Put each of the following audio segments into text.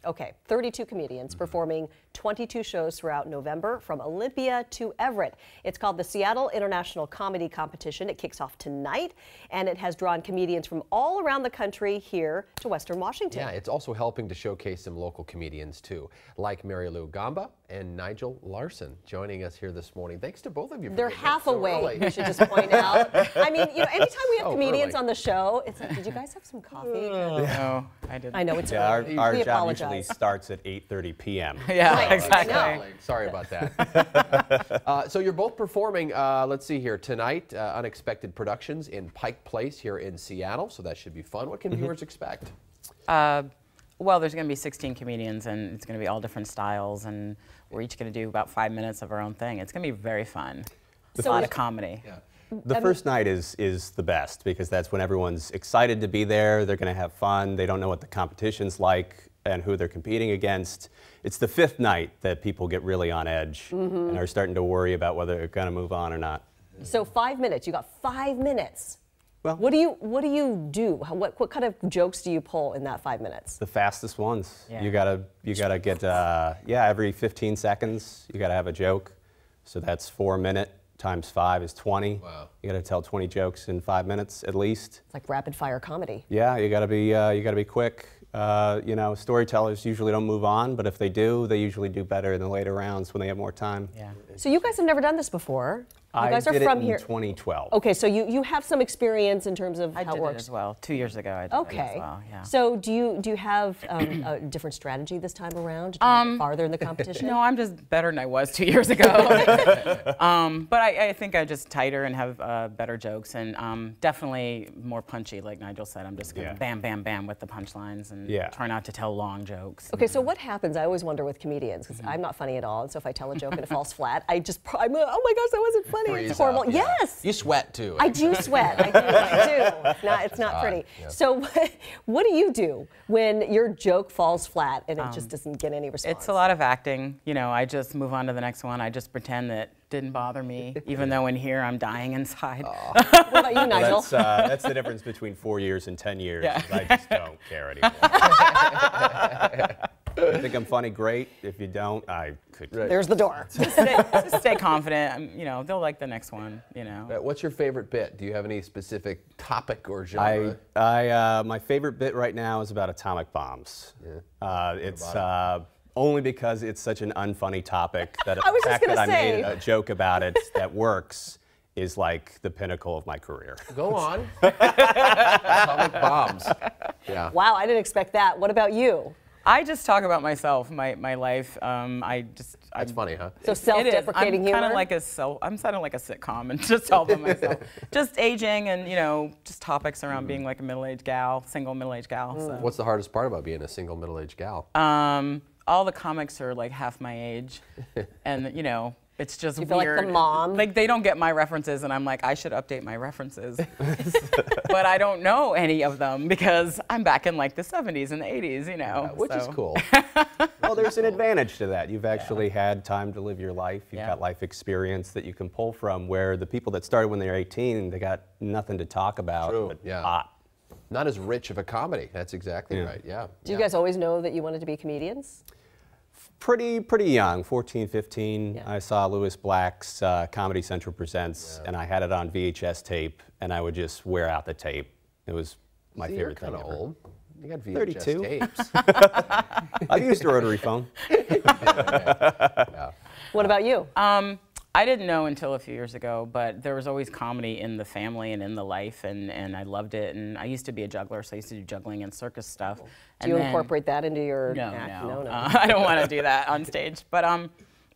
Okay, 32 comedians performing 22 shows throughout November from Olympia to Everett. It's called the Seattle International Comedy Competition. It kicks off tonight, and it has drawn comedians from all around the country here to Western Washington. Yeah, it's also helping to showcase some local comedians too, like Gamba and Nigel Larson joining us here this morning. Thanks to both of you for They're getting half so awake, early. we should just point out. I mean, you know, anytime we have comedians early. on the show, it's like, did you guys have some coffee? No, I didn't. I know it's Yeah, our we job apologize. usually starts at 8:30 p.m. Yeah, Right, exactly. I know. Sorry about that. So you're both performing, let's see here, tonight, Unexpected Productions in Pike Place here in Seattle, so that should be fun. What can viewers expect? Well, there's going to be 16 comedians, and it's going to be all different styles, and we're each going to do about 5 minutes of our own thing. It's going to be very fun. It's a lot of comedy. Yeah. The first night is the best because that's when everyone's excited to be there. They're going to have fun. They don't know what the competition's like and who they're competing against. It's the fifth night that people get really on edge and are starting to worry about whether they're going to move on or not. So 5 minutes, you got 5 minutes. Well, What do you do? What kind of jokes do you pull in that 5 minutes? the fastest ones. Yeah. You gotta get every 15 seconds you gotta have a joke. So that's 4 minutes times 5 is 20. Wow. You gotta tell 20 jokes in 5 minutes at least. It's like rapid fire comedy. Yeah, you gotta be quick. You know, storytellers usually don't move on, but if they do, they usually do better in the later rounds when they have more time. Yeah. So you guys have never done this before. You guys I are did from it in here. 2012. Okay, so you have some experience in terms of I how did it it works. as well. 2 years ago, I did it Okay. as well. Yeah. So do you have a different strategy this time around to try to get farther in the competition? No, I'm just better than I was 2 years ago. But I think I'm just tighter and have better jokes, and definitely more punchy, like Nigel said. I'm just going to bam, bam, bam with the punchlines and try not to tell long jokes. Okay, so what happens? I always wonder with comedians, because I'm not funny at all, and so if I tell a joke and it falls flat, I'm oh my gosh, that wasn't funny. Freeze It's horrible. up, yeah. Yes. You sweat too. I do sweat. I do. It's not pretty. yeah. So what do you do when your joke falls flat and it just doesn't get any response? It's a lot of acting. You know, I just move on to the next one. I just pretend that didn't bother me, even though in here I'm dying inside. What about you, Nigel? That's the difference between 4 years and 10 years. Yeah. I just don't care anymore. If you think I'm funny, great. If you don't, I could. There's the door. Just stay confident. You know, they'll like the next one. You know. What's your favorite bit? Do you have any specific topic or genre? My favorite bit right now is about atomic bombs. Yeah. It's only because it's such an unfunny topic that the fact that I made a joke about it that works is like the pinnacle of my career. Go on. Atomic bombs. Yeah. Wow, I didn't expect that. What about you? I just talk about myself, my life. That's funny, huh? So self-deprecating humor? I'm sounding like a sitcom and just all about myself. Just aging and, you know, just topics around being like a middle-aged gal, single middle-aged gal. So. What's the hardest part about being a single middle-aged gal? All the comics are like half my age, and you know, it's just you feel weird. like the mom. Like they don't get my references, and I'm like, I should update my references, but I don't know any of them because I'm back in like the 70s and the 80s, you know. Which is cool. Well, there's an advantage to that. You've actually had time to live your life. You've got life experience that you can pull from, where the people that started when they were 18, they got nothing to talk about. True. But Yeah. pot. Not as rich of a comedy. That's exactly right. Yeah. Do you guys always know that you wanted to be comedians? Pretty young, 14, 15. I saw Louis Black's Comedy Central Presents, and I had it on VHS tape, and I would just wear out the tape. It was my favorite thing You're kind of ever. old. You got VHS 32. tapes. I've used a rotary phone. What about you? I didn't know until a few years ago, but there was always comedy in the family and in the life, and I loved it. And I used to be a juggler, so I used to do juggling and circus stuff. Do you incorporate that into your No, act? no. No. I don't want to do that on stage.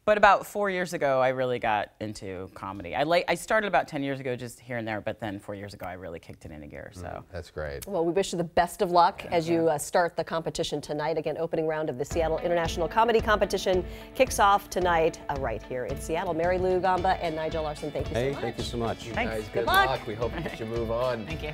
But about 4 years ago, I really got into comedy. I started about 10 years ago, just here and there, but then 4 years ago, I really kicked it into gear. So That's great. Well, we wish you the best of luck as you start the competition tonight. Again, opening round of the Seattle International Comedy Competition kicks off tonight right here in Seattle. Mary Lou Gamba and Nigel Larson, thank you so much. Hey, thank you so much. Guys, Good good luck. luck. We hope that you move on. thank you.